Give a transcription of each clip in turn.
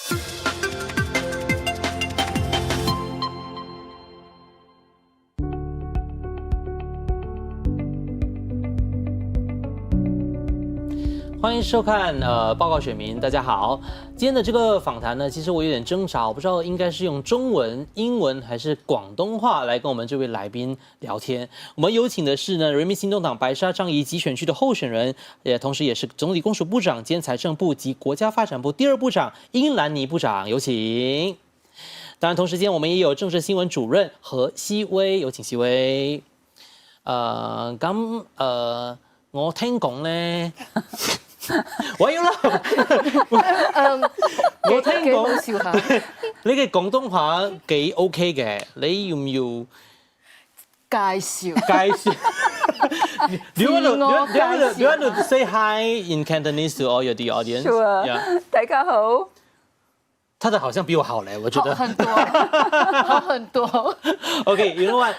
欢迎收看报告选民，大家好。今天的这个访谈呢，其实我有点挣扎，我不知道应该是用中文、英文还是广东话来跟我们这位来宾聊天。我们有请的是呢人民行动党白沙樟宜集选区的候选人，同时也是总理公署部长兼财政部及国家发展部第2部长英兰妮部长，有请。当然，同时间我们也有政治新闻主任何惜薇，有请惜薇。我聽講咧。我要啦，我聽講笑下，你嘅廣東話幾 OK 嘅，你要唔要介紹？介紹？Do you want to say hi in Cantonese to all the audience? Sure. Yeah. 大家好。他的好像比我好嘞，我觉得。好很多，好很多。OK， you know what？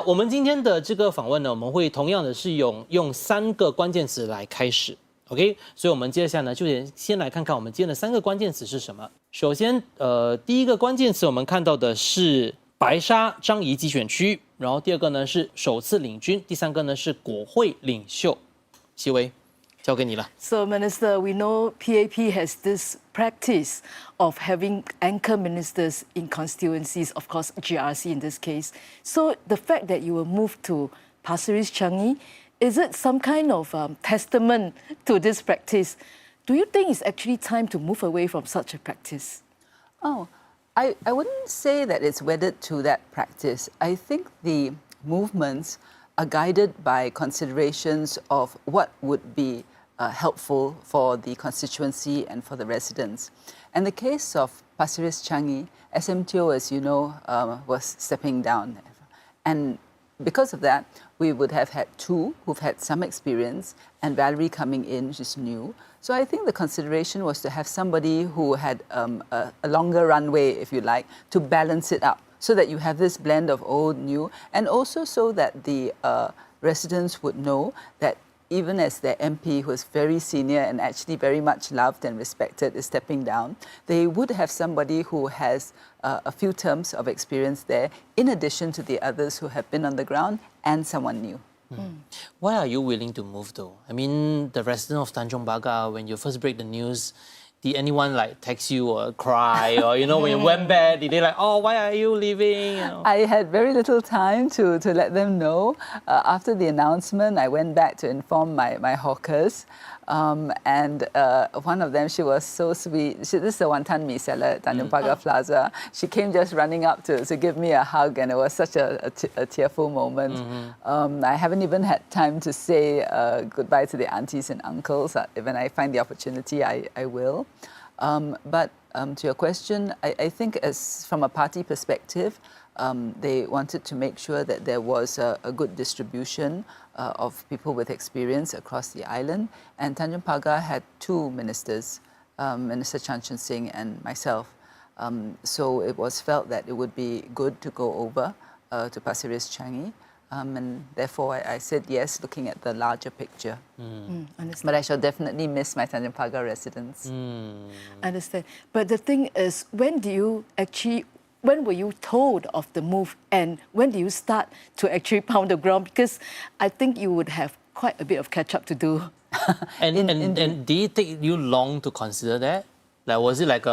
我们今天的这个访问呢，我们会同样的是用3个关键词来开始。OK， 所以我们接下来呢，就先来看看我们今天的3个关键词是什么。首先，第一个关键词我们看到的是白沙樟宜集选区，然后第2个呢是首次领军，第3个呢是国会领袖。惜薇，交给你了。So, Minister, we know PAP has this practice of having anchor ministers in constituencies, of course, GRC in this case. So, the fact that you will move to Pasir Ris Changi, is it some kind of testament to this practice? Do you think it's actually time to move away from such a practice? Oh, I wouldn't say that it's wedded to that practice. I think the movements are guided by considerations of what would be helpful for the constituency and for the residents. In the case of Pasir Ris Changi, SMTO, as you know, was stepping down. And because of that, we would have had 2 who've had some experience, and Valerie coming in, which is new. So I think the consideration was to have somebody who had a longer runway, if you like, to balance it up, so that you have this blend of old, new, and also so that the residents would know that even as their MP, who is very senior and actually very much loved and respected, is stepping down, they would have somebody who has a few terms of experience there, in addition to the others who have been on the ground, and someone new. Why are you willing to move though? I mean, the resident of Tanjong Pagar, when you first break the news, did anyone like text you or cry, or when you went back, did they like, oh, why are you leaving? I had very little time to let them know. After the announcement, I went back to inform my hawkers. And one of them, she was so sweet. This is a wanton mee seller at Tanjong Pagar Plaza. She came just running up to give me a hug, and it was such a tearful moment. I haven't even had time to say goodbye to the aunties and uncles. When I find the opportunity, I will. But to your question, I think as from a party perspective, they wanted to make sure that there was a good distribution of people with experience across the island. And Tanjong Pagar had 2 ministers, Minister Chan Chun Sing and myself. So it was felt that it would be good to go over to Pasir Ris Changi. And therefore, I said yes, looking at the larger picture. But I shall definitely miss my Tanjong Pagar residents. Understand. But the thing is, when were you told of the move, and when do you start to actually pound the ground? Because I think you would have quite a bit of catch up to do. And did it take you long to consider that? Like, was it like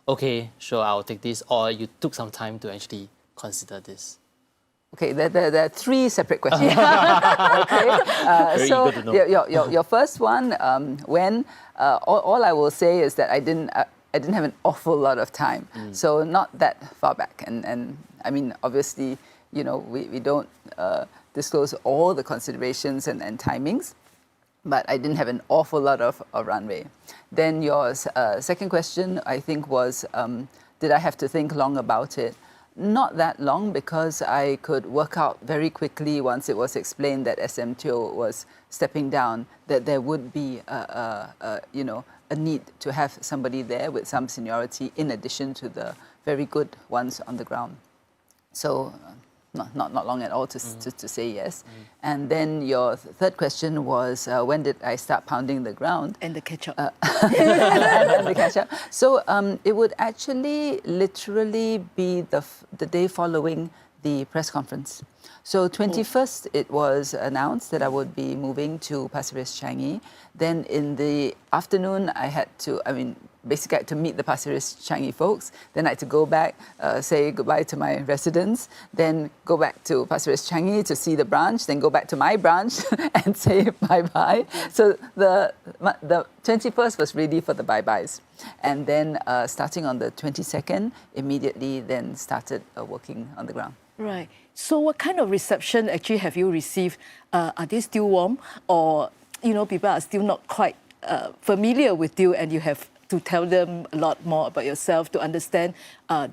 okay, sure, I'll take this, or you took some time to actually consider this? Okay, there are 3 separate questions. Okay, so your first one, when all I will say is that I didn't have an awful lot of time, so not that far back. And I mean, obviously, we don't disclose all the considerations and timings, but I didn't have an awful lot of runway. Then your second question, I think, was, did I have to think long about it? Not that long, because I could work out very quickly once it was explained that SMTO was stepping down, that there would be a need to have somebody there with some seniority in addition to the very good ones on the ground. So not long at all to say yes. And then your third question was, when did I start pounding the ground? And the ketchup. And the catch up. So it would actually literally be the day following the press conference. So 21st, it was announced that I would be moving to Pasir Ris Changi. Then in the afternoon, basically I had to meet the Pasir Ris Changi folks. Then I had to go back, say goodbye to my residents. Then go back to Pasir Ris Changi to see the branch. Then go back to my branch and say bye-bye. So the 21st was really for the bye-byes. And then starting on the 22nd, immediately then started working on the ground. Right. So what kind of reception actually have you received? Are they still warm, or people are still not quite familiar with you, and you have to tell them a lot more about yourself to understand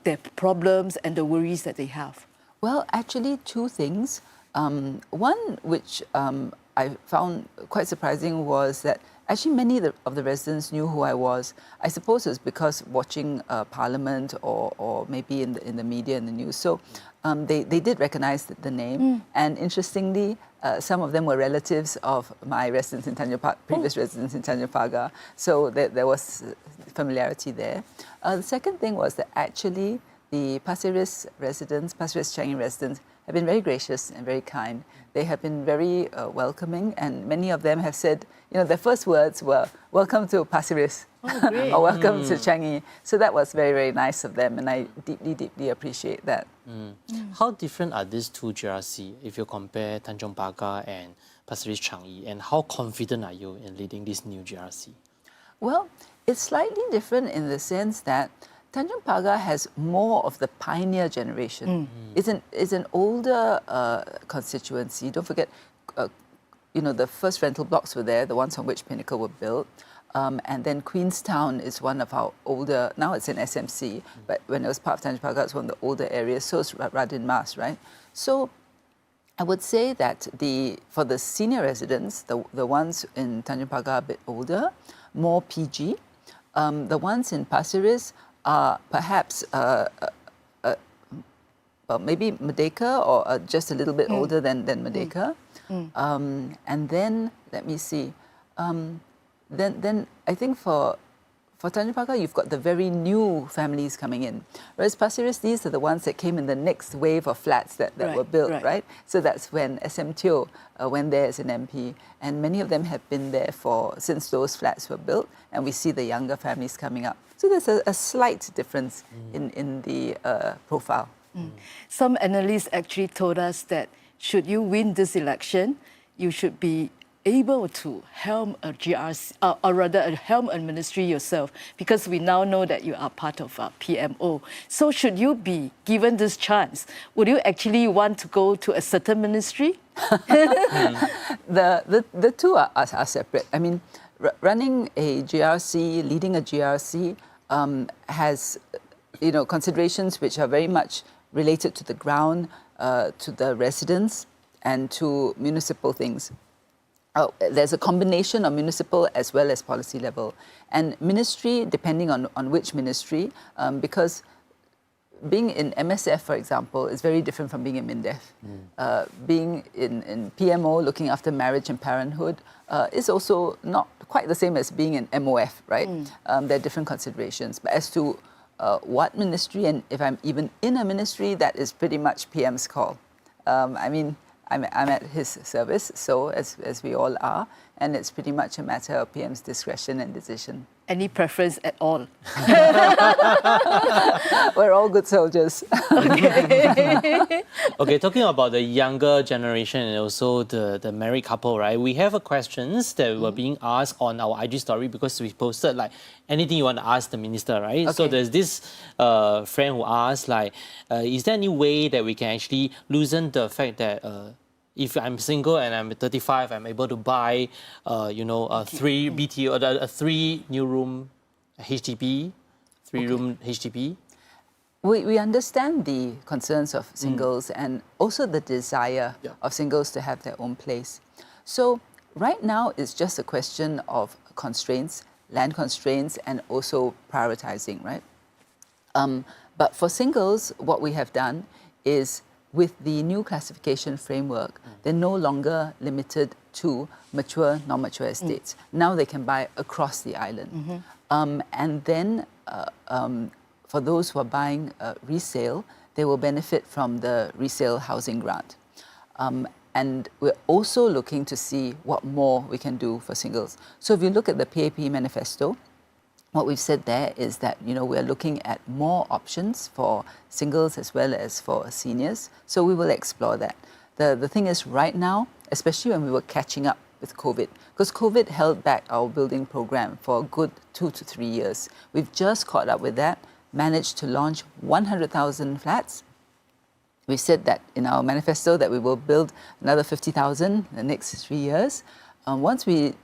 their problems and the worries that they have? Well, actually, two things. One which I found quite surprising was that actually many of the residents knew who I was. I suppose it was because watching Parliament or maybe in the media and the news. So they did recognize the name. And interestingly, some of them were relatives of my residents in Tanjung Pagar, previous residents in Tanjung Pagar. So there was familiarity there. The second thing was that actually the Pasir Ris residents, Pasir Ris Changi residents, have been very gracious and very kind. They have been very welcoming, and many of them have said, their first words were, "Welcome to Pasir Ris," or "Welcome to Changi." So that was very, very nice of them, and I deeply, deeply appreciate that. How different are these two GRC if you compare Tanjung Pagar and Pasir Ris Changi, and how confident are you in leading this new GRC? Well, it's slightly different in the sense that Tanjung Pagar has more of the pioneer generation. It's an older constituency. Don't forget, the first rental blocks were there, the ones on which Pinnacle were built. And then Queenstown is one of our older, now it's in SMC, but when it was part of Tanjung Pagar, it's one of the older areas. So is Radin Mas, right? So I would say that for the senior residents, the ones in Tanjung Pagar are a bit older, more PG. The ones in Pasir Ris are perhaps maybe Merdeka or just a little bit older than Merdeka. And then, let me see, then I think for Tanjung Pagar, you've got the very new families coming in. Whereas Pasir Ris, these are the ones that came in the next wave of flats that were built, right? So that's when SM Teo went there as an MP. And many of them have been there since those flats were built. And we see the younger families coming up. So there's a slight difference in the profile. Some analysts actually told us that should you win this election, you should be able to helm a GRC, or rather helm a ministry yourself, because we now know that you are part of PMO. So should you be given this chance, would you actually want to go to a certain ministry? The two are separate. I mean, running a GRC, leading a GRC has considerations which are very much related to the ground, to the residents, and to municipal things. There's a combination of municipal as well as policy level. And ministry, depending on which ministry, because being in MSF, for example, is very different from being in MINDEF. Being in PMO, looking after marriage and parenthood, is also not quite the same as being in MOF, right? There are different considerations. But as to what ministry, and if I'm even in a ministry, that is pretty much PM's call. I'm at his service, so as we all are, and it's pretty much a matter of PM's discretion and decision. Any preference at all? We're all good soldiers. Okay, talking about the younger generation and also the married couple, right? We have questions that were being asked on our IG story because we posted like anything you want to ask the minister, right? Okay. So there's this friend who asked like, is there any way that we can actually loosen the fact that if I'm single and I'm 35, I'm able to buy, a 3 BTO, a 3 new room HDB, 3-room HDB? We understand the concerns of singles and also the desire of singles to have their own place. So right now, it's just a question of constraints, land constraints, and also prioritizing, right? But for singles, what we have done is with the new classification framework, they're no longer limited to mature, non-mature estates. Now they can buy across the island. And then for those who are buying resale, they will benefit from the resale housing grant. And we're also looking to see what more we can do for singles. So if you look at the PAP manifesto, what we've said there is that, we're looking at more options for singles as well as for seniors. So we will explore that. The thing is right now, especially when we were catching up with COVID, because COVID held back our building program for a good 2 to 3 years. We've just caught up with that, managed to launch 100,000 flats. We've said that in our manifesto that we will build another 50,000 in the next 3 years. Once we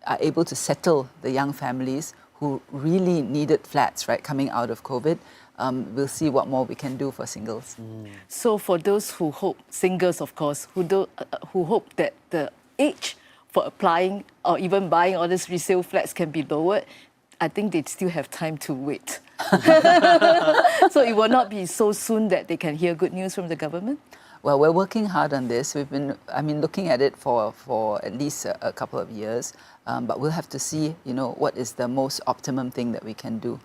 are able to settle the young families who really needed flats, right, coming out of COVID, we'll see what more we can do for singles. So for those who hope, singles of course, who hope that the age for applying or even buying all these resale flats can be lowered, I think they still have time to wait. So it will not be so soon that they can hear good news from the government? Well, we're working hard on this. We've been, looking at it for at least a couple of years, but we'll have to see, what is the most optimum thing that we can do.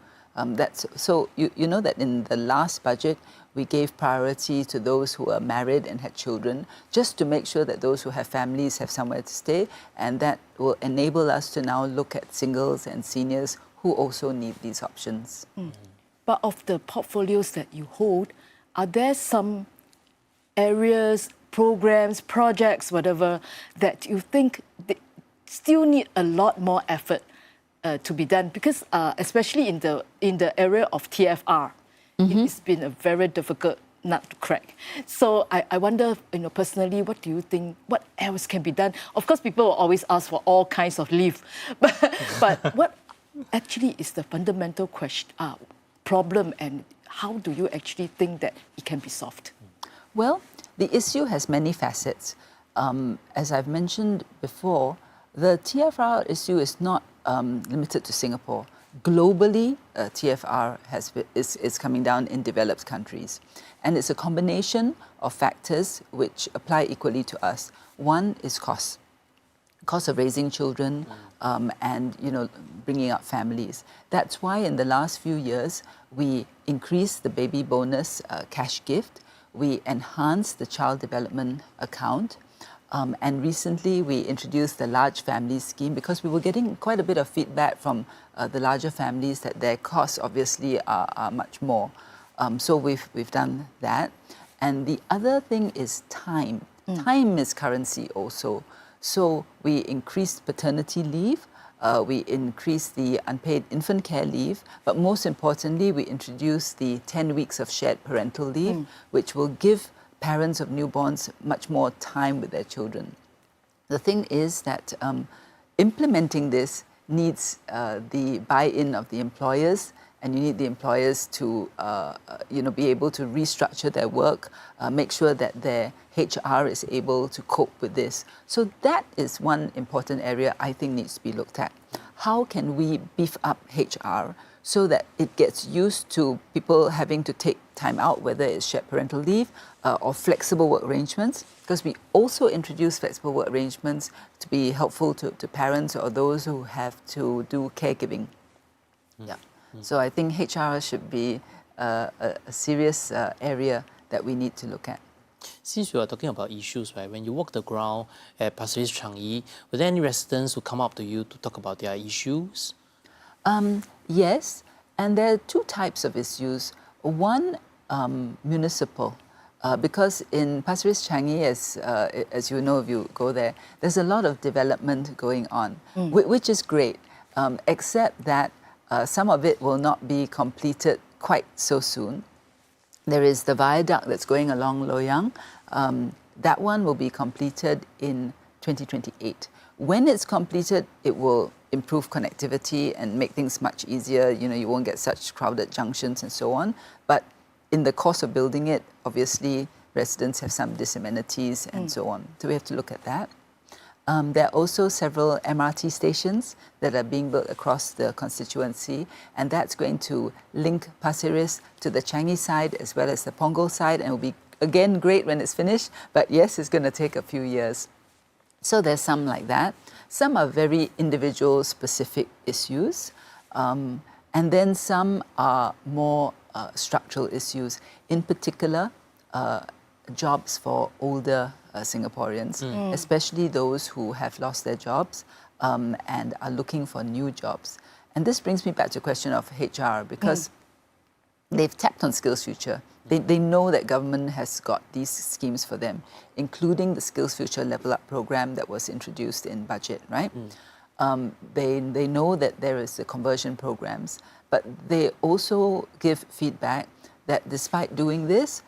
So you know that in the last budget, we gave priority to those who are married and had children, just to make sure that those who have families have somewhere to stay, and that will enable us to now look at singles and seniors who also need these options. But of the portfolios that you hold, are there some areas, programs, projects, whatever, that you think they still need a lot more effort to be done? Because especially in the area of TFR, it's been a very difficult nut to crack. So I wonder, personally, what do you think? What else can be done? Of course, people will always ask for all kinds of leave, but what actually is the fundamental problem, and how do you actually think that it can be solved? Well, the issue has many facets. As I've mentioned before, the TFR issue is not limited to Singapore. Globally, TFR is coming down in developed countries. And it's a combination of factors which apply equally to us. One is cost of raising children, and bringing up families. That's why in the last few years we increased the baby bonus cash gift. We enhanced the child development account, and recently we introduced the large family scheme because we were getting quite a bit of feedback from the larger families that their costs obviously are much more. So we've done that. And the other thing is time. Time is currency also. So we increased paternity leave, we increased the unpaid infant care leave, but most importantly, we introduced the 10 weeks of shared parental leave, which will give parents of newborns much more time with their children. The thing is that implementing this needs the buy-in of the employers, and you need the employers to be able to restructure their work, make sure that their HR is able to cope with this. So that is one important area I think needs to be looked at. How can we beef up HR so that it gets used to people having to take time out, whether it's shared parental leave or flexible work arrangements? Because we also introduce flexible work arrangements to be helpful to parents or those who have to do caregiving. Yeah. So I think HR should be a serious area that we need to look at. Since you are talking about issues, right? When you walk the ground at Pasir Ris Changi, were there any residents who come up to you to talk about their issues? Yes, and there are two types of issues. One, municipal, because in Pasir Ris Changi, as you know if you go there, there's a lot of development going on, which is great, except that some of it will not be completed quite so soon. There is the viaduct that's going along Loyang. That one will be completed in 2028. When it's completed, it will improve connectivity and make things much easier. You won't get such crowded junctions and so on. But in the course of building it, obviously, residents have some disamenities and so on. So we have to look at that. There are also several MRT stations that are being built across the constituency, and that's going to link Pasir Ris to the Changi side as well as the Punggol side, and will be again, great when it's finished, but yes, it's going to take a few years. So there's some like that. Some are very individual specific issues. And then some are more structural issues. In particular, jobs for older Singaporeans, especially those who have lost their jobs and are looking for new jobs. And this brings me back to the question of HR, because they've tapped on SkillsFuture. They know that government has got these schemes for them, including the SkillsFuture Level Up program that was introduced in budget, right? They know that there is the conversion programs, but they also give feedback that despite doing this,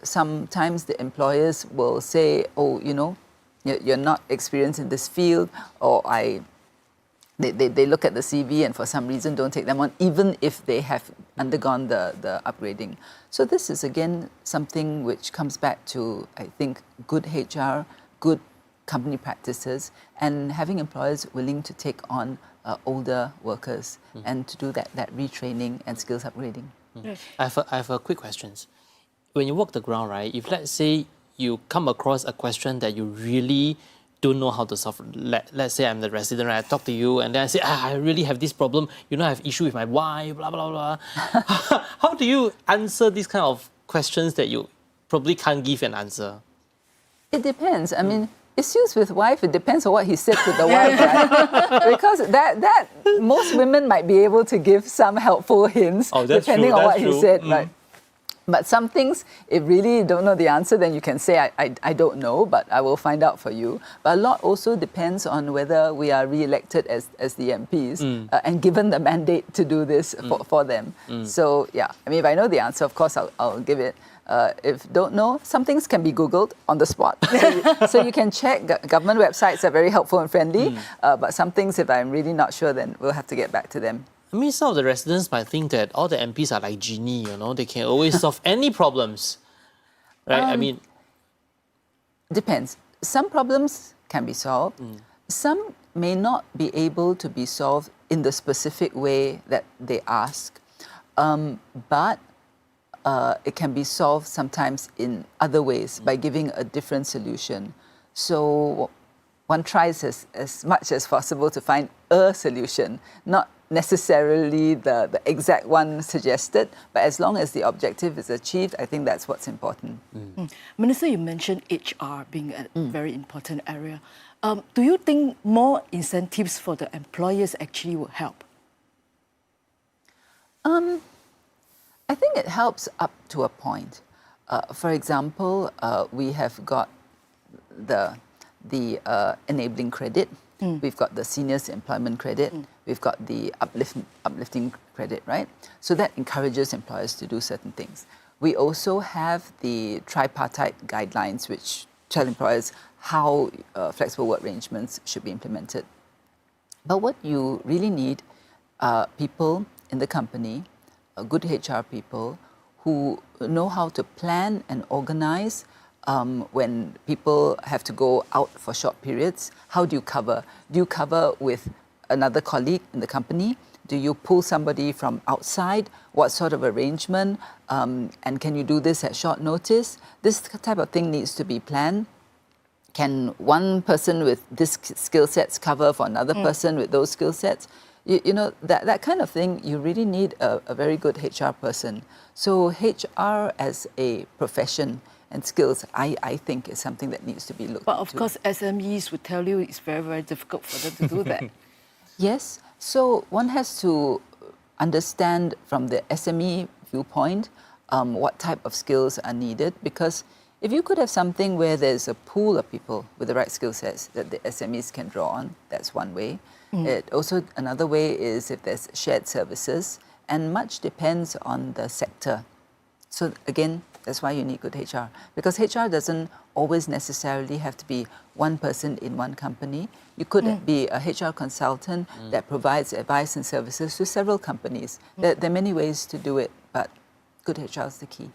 sometimes the employers will say, oh, you know, you're not experienced in this field, or they look at the CV and for some reason don't take them on, even if they have undergone the upgrading. So this is again something which comes back to, I think, good HR, good company practices, and having employers willing to take on older workers and to do that retraining and skills upgrading. I have a quick question. When you walk the ground, right, if let's say you come across a question that you really don't know how to solve, let's say I'm the resident, right, I talk to you and then I say, I really have this problem, you know, I have issue with my wife, blah, blah, blah. How do you answer these kind of questions that you probably can't give an answer? It depends. I mean, issues with wife, it depends on what he said to the wife, right? Because that most women might be able to give some helpful hints depending on what he said, right? But some things, if really you don't know the answer, then you can say, I don't know, but I will find out for you. But a lot also depends on whether we are re-elected as the MPs and given the mandate to do this for them. So, yeah, I mean, if I know the answer, of course, I'll give it. If don't know, some things can be Googled on the spot. So you can check. Government websites are very helpful and friendly, but some things, if I'm really not sure, then we'll have to get back to them. I mean, some of the residents might think that all the MPs are like genie, you know, they can always solve any problems, right? I mean, depends. Some problems can be solved. Some may not be able to be solved in the specific way that they ask, but it can be solved sometimes in other ways by giving a different solution. So one tries as much as possible to find a solution, not necessarily the exact one suggested, but as long as the objective is achieved, I think that's what's important. Minister, you mentioned HR being a very important area. Do you think more incentives for the employers actually will help? I think it helps up to a point. For example, we have got the enabling credit. We've got the seniors employment credit. We've got the uplifting credit, right? So that encourages employers to do certain things. We also have the tripartite guidelines, which tell employers how flexible work arrangements should be implemented. But what you really need are people in the company, good HR people, who know how to plan and organize when people have to go out for short periods. How do you cover? Do you cover with another colleague in the company? Do you pull somebody from outside? What sort of arrangement? And can you do this at short notice? This type of thing needs to be planned. Can one person with this skill sets cover for another person with those skill sets? You know, that kind of thing, you really need a very good HR person. So HR as a profession and skills, I think, is something that needs to be looked But into. of course, SMEs would tell you it's very, very difficult for them to do that. Yes, so one has to understand from the SME viewpoint what type of skills are needed, because if you could have something where there's a pool of people with the right skill sets that the SMEs can draw on, that's one way. Also, another way is if there's shared services, and much depends on the sector. So again, that's why you need good HR, because HR doesn't always necessarily have to be one person in one company. You could be a HR consultant that provides advice and services to several companies. There are many ways to do it, but good HR is the key.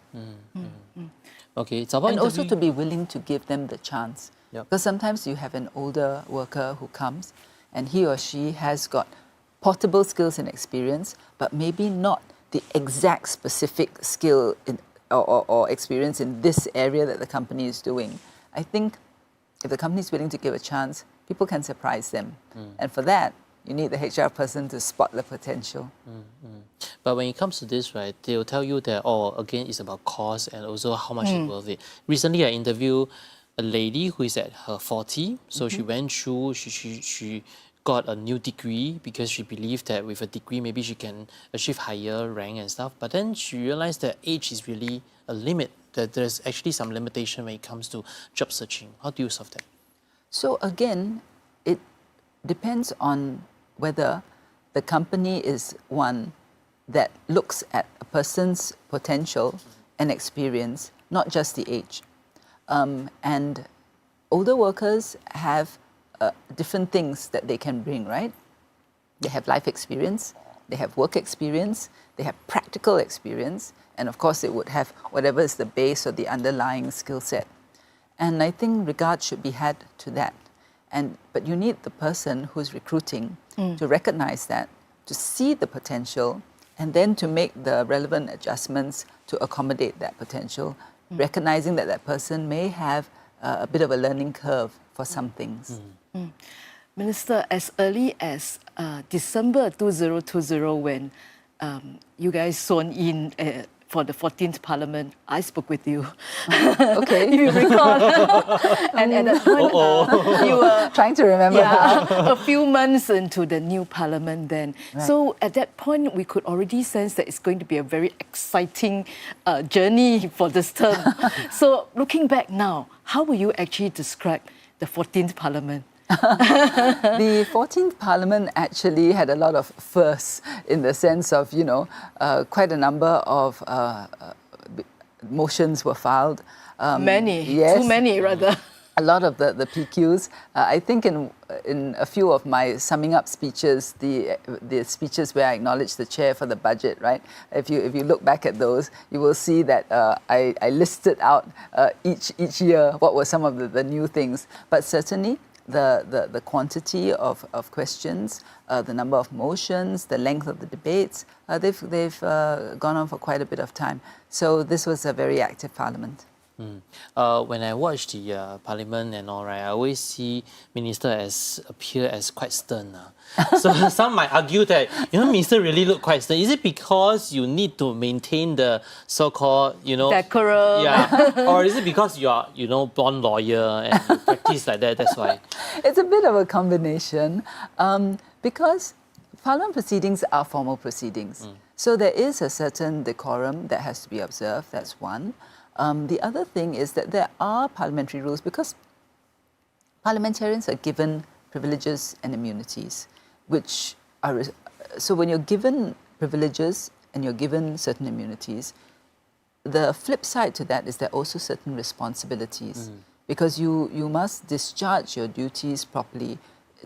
okay, And also to be willing to give them the chance. Yep. Because sometimes you have an older worker who comes and he or she has got portable skills and experience, but maybe not the exact specific skill or experience in this area that the company is doing. I think if the company is willing to give a chance, people can surprise them. And for that, you need the HR person to spot the potential. But when it comes to this, right, they'll tell you that, oh, again, it's about cost and also how much it's worth it. Recently, I interviewed a lady who is at her 40, so she went through, she got a new degree because she believed that with a degree, maybe she can achieve higher rank and stuff. But then she realized that age is really a limit, that there's actually some limitation when it comes to job searching. How do you solve that? So again, it depends on whether the company is one that looks at a person's potential and experience, not just the age. And older workers have different things that they can bring, right? They have life experience, they have work experience, they have practical experience, and of course they would have whatever is the base or the underlying skill set. And I think regard should be had to that. But you need the person who's recruiting to recognize that, to see the potential, and then to make the relevant adjustments to accommodate that potential, recognizing that that person may have a bit of a learning curve for some things. Minister, as early as December 2020, when you guys sworn in for the 14th Parliament, I spoke with you. Okay. If you recall. And at that point, you were Trying to remember. a few months into the new Parliament then. Right. So at that point, we could already sense that it's going to be a very exciting journey for this term. So looking back now, how will you actually describe the 14th Parliament? The 14th Parliament actually had a lot of firsts in the sense of, quite a number of motions were filed. Many, yes, too many rather. A lot of the PQs. I think in a few of my summing up speeches, the speeches where I acknowledged the chair for the budget, right? If you look back at those, you will see that I listed out each year what were some of the new things. But certainly, the quantity of questions, the number of motions, the length of the debates, they've gone on for quite a bit of time. So this was a very active Parliament. When I watch the Parliament and all, right, I always see Minister appear as quite stern. So some might argue that, Minister really look quite stern. Is it because you need to maintain the so-called, decorum? Yeah. Or is it because you are, born lawyer and you practice like that, that's why? It's a bit of a combination because Parliament proceedings are formal proceedings. So there is a certain decorum that has to be observed, that's one. The other thing is that there are parliamentary rules because parliamentarians are given privileges and immunities, which are, so when you're given privileges and you're given certain immunities, the flip side to that is there are also certain responsibilities because you must discharge your duties properly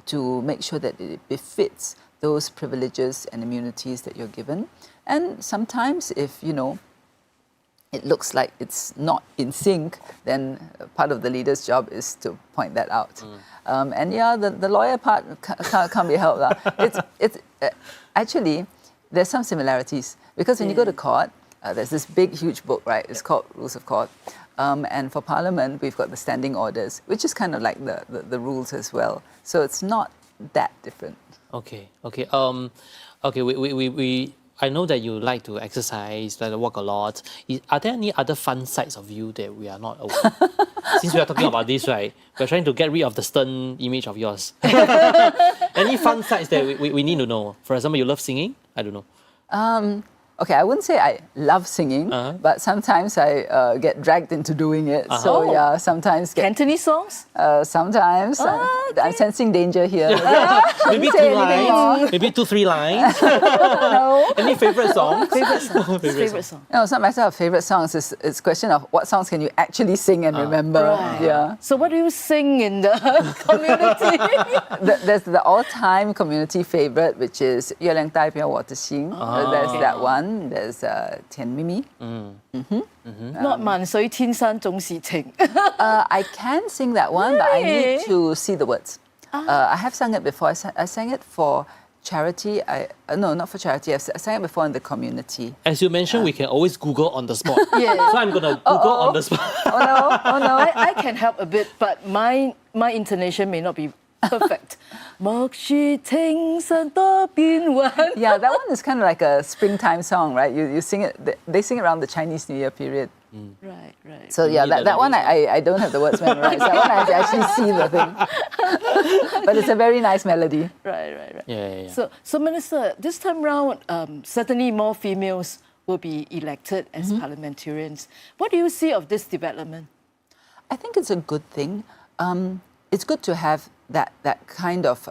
to make sure that it befits those privileges and immunities that you're given. And sometimes if, it looks like it's not in sync, then part of the leader's job is to point that out. And yeah, the lawyer part can't be helped. It's actually, there's some similarities because when you go to court, there's this big, huge book, right? It's called Rules of Court. And for Parliament, we've got the standing orders, which is kind of like the rules as well. So it's not that different. Okay. I know that you like to exercise, like to walk a lot. Are there any other fun sides of you that we are not aware? Since we are talking about this, right? We're trying to get rid of the stern image of yours. Any fun sides that we need to know? For example, you love singing? I don't know. Okay, I wouldn't say I love singing, but sometimes I get dragged into doing it. So yeah, sometimes Cantonese songs? Sometimes I'm sensing danger here. Maybe 2 lines. Maybe 2-3 lines. No. Any favorite songs? Favorite song. No, it's not a matter of favorite songs. It's a question of what songs can you actually sing and remember. Right. Yeah. So what do you sing in the community? There's the all-time community favorite, which is 月亮代表我的心. There's that one. There's 甜蜜蜜. Not 萬水天山總是情. I can sing that one, but I need to see the words. I have sung it before. I sang it for charity, no, not for charity. I've signed up before in the community. As you mentioned, we can always Google on the spot. Yeah. So I'm gonna Google on the spot. Oh no, oh no. I can help a bit, but my intonation may not be perfect. 莫說情常多變幻 Yeah, that one is kind of like a springtime song, right? You sing it. They sing it around the Chinese New Year period. Right, right. So yeah, that one I don't have the words memorized. That one I have to actually see the thing. But it's a very nice melody. Right. Yeah. So Minister, this time round, certainly more females will be elected as parliamentarians. What do you see of this development? I think it's a good thing. It's good to have that kind of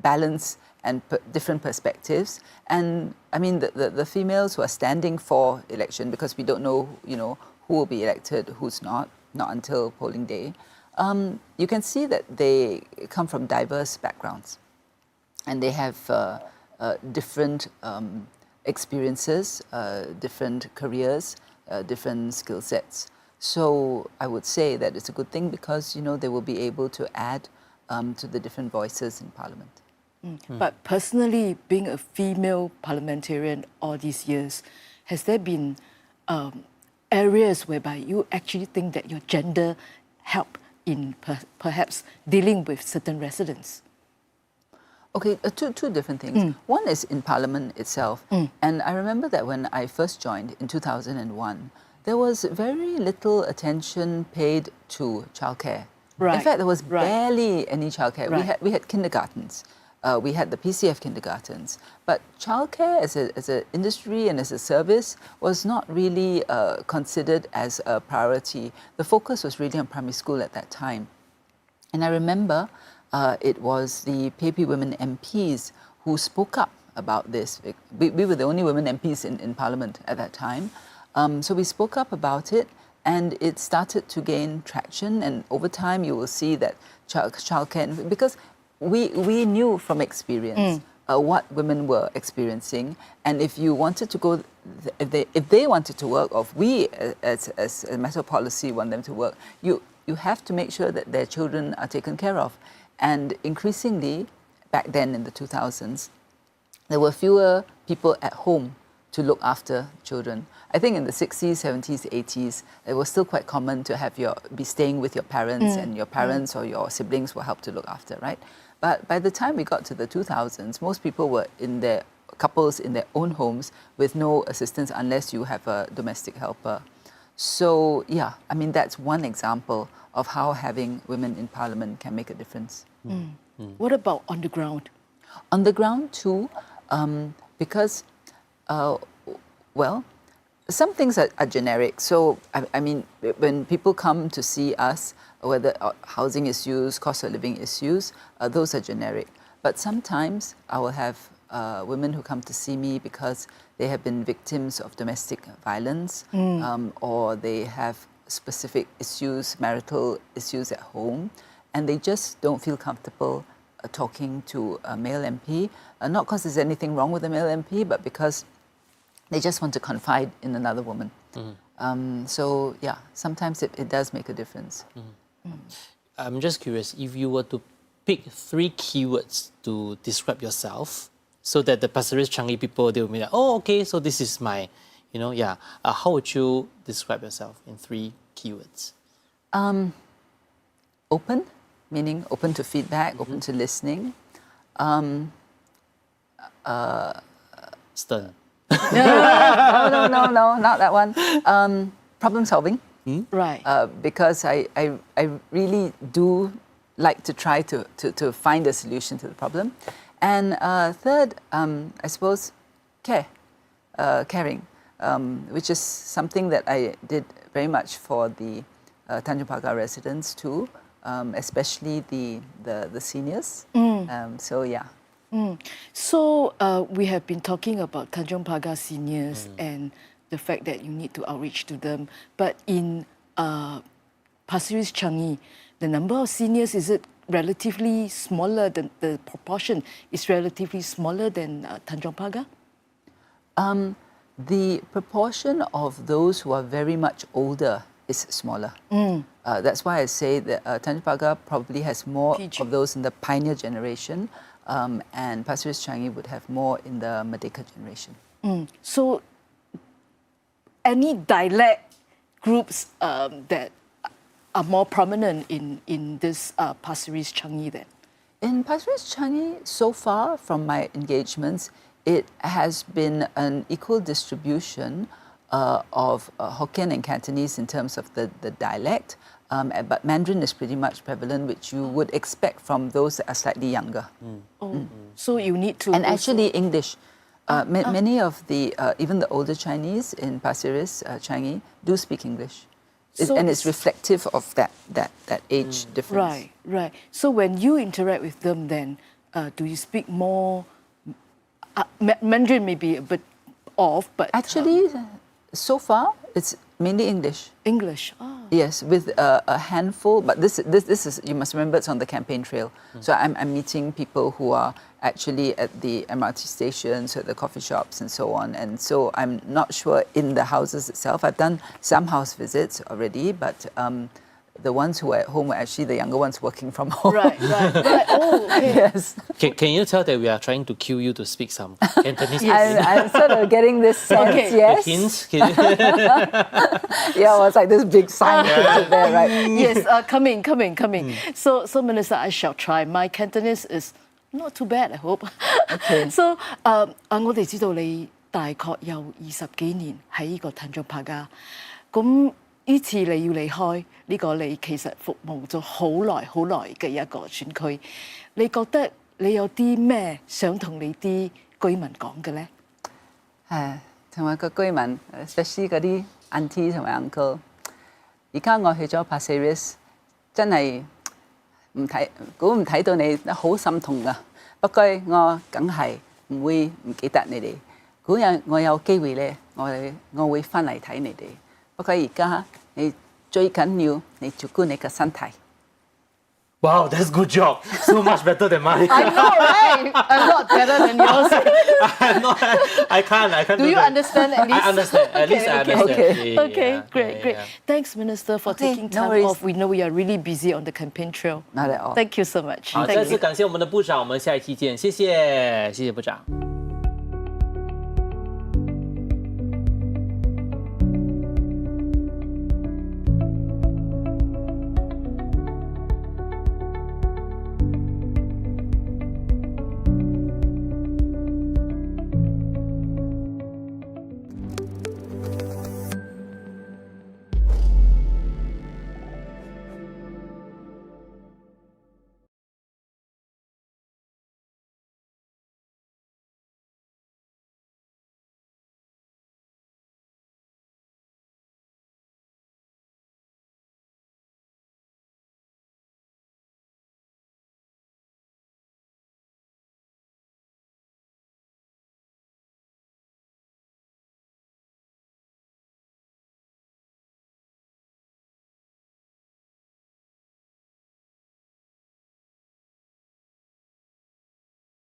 balance and different perspectives. And I mean, the females who are standing for election, because we don't know, who will be elected, who's not until polling day. You can see that they come from diverse backgrounds, and they have different experiences, different careers, different skill sets. So I would say that it's a good thing because, they will be able to add to the different voices in Parliament. But personally, being a female parliamentarian all these years, has there been areas whereby you actually think that your gender help in perhaps dealing with certain residents? Okay, two different things. One is in Parliament itself. And I remember that when I first joined in 2001, there was very little attention paid to childcare. Right. In fact, there was Right. barely any childcare. Right. We had kindergartens. We had the PCF kindergartens. But childcare as an industry and as a service was not really considered as a priority. The focus was really on primary school at that time. And I remember it was the PAP women MPs who spoke up about this. We were the only women MPs in Parliament at that time. So we spoke up about it, and it started to gain traction. And over time, you will see that childcare, because we knew from experience what women were experiencing, and if you wanted to go, if they wanted to work, or if we as a matter of policy want them to work, you have to make sure that their children are taken care of. And increasingly, back then in the 2000s, there were fewer people at home to look after children. I think in the 60s, 70s, 80s, it was still quite common to have be staying with your parents, and your parents or your siblings will help to look after, right? But by the time we got to the 2000s, most people were couples in their own homes with no assistance unless you have a domestic helper. So yeah, I mean, that's one example of how having women in Parliament can make a difference. What about on the ground? On the ground too, because, well, some things are generic. So, I mean, when people come to see us, whether housing issues, cost of living issues, those are generic. But sometimes I will have women who come to see me because they have been victims of domestic violence, or they have specific issues, marital issues at home, and they just don't feel comfortable talking to a male MP, not because there's anything wrong with a male MP, but because they just want to confide in another woman. So yeah, sometimes it does make a difference. I'm just curious, if you were to pick 3 keywords to describe yourself, so that the Pasir Ris Changi people, they will be like, oh, okay, so this is my, how would you describe yourself in 3 keywords? Open, meaning open to feedback, open to listening. Stern. No, not that one. Problem solving. Right. Because I really do like to try to find a solution to the problem. And third, I suppose, caring, which is something that I did very much for the Tanjung Pagar residents too, especially the seniors. So yeah. So we have been talking about Tanjung Pagar seniors and the fact that you need to outreach to them. But in Pasir Ris Changi, the number of seniors, is it relatively smaller, the proportion is relatively smaller than Tanjung Pagar? The proportion of those who are very much older is smaller. That's why I say that Tanjung Pagar probably has more PG. of those in the pioneer generation. and Pasir Ris Changi would have more in the Merdeka generation. So, any dialect groups that are more prominent in this Pasir Ris Changi then? In Pasir Ris Changi, so far from my engagements, it has been an equal distribution of Hokkien and Cantonese in terms of the dialect, but Mandarin is pretty much prevalent, which you would expect from those that are slightly younger. So you need to... And actually English. Many of the, even the older Chinese in Pasir Ris, Changi, do speak English. So and it's reflective of that age difference. Right. So when you interact with them then, do you speak more... Mandarin may be a bit off, but... Actually, so far, it's mainly English. English, Yes, with a handful, but this is, you must remember, it's on the campaign trail. So I'm meeting people who are actually at the MRT stations, at the coffee shops and so on. And so I'm not sure in the houses itself. I've done some house visits already, but the ones who are at home were actually the younger ones working from home. Right. Oh, okay. Yes. Can you tell that we are trying to cue you to speak some Cantonese? I'm sort of getting this sense, Okay. yes. Hints? Yeah, well, it's like this big sign there, right? Yes, coming. So, Minister, I shall try. My Cantonese is not too bad, I hope. Okay. So, 我哋知道你大概有20幾年喺呢個丹戎巴葛，咁呢次你要離開呢個你其實服務咗好耐嘅一個選區，你覺得你有啲咩想同你啲居民講嘅咧？同埋個居民 ，especially 嗰啲 auntie 同埋 uncle， 而家我去咗 Pasir Ris， 真係估唔睇到你好心痛噶。不過我梗係唔會唔記得你哋。如果我有機會咧，我會翻嚟睇你哋。不過而家你最緊要你照顧你嘅身體。Wow, that's good job. So much better than mine. I know, right? A lot better than yours. I can't. Do you understand at least? I understand. At least I understand. Okay, great. Yeah. Thanks, Minister, for Okay, taking no time worries. off. We know we are really busy on the campaign trail. Not at all. Thank you so much. 好， Thank 再次 you. 感谢我们的部长，我们下一期见，谢谢部长。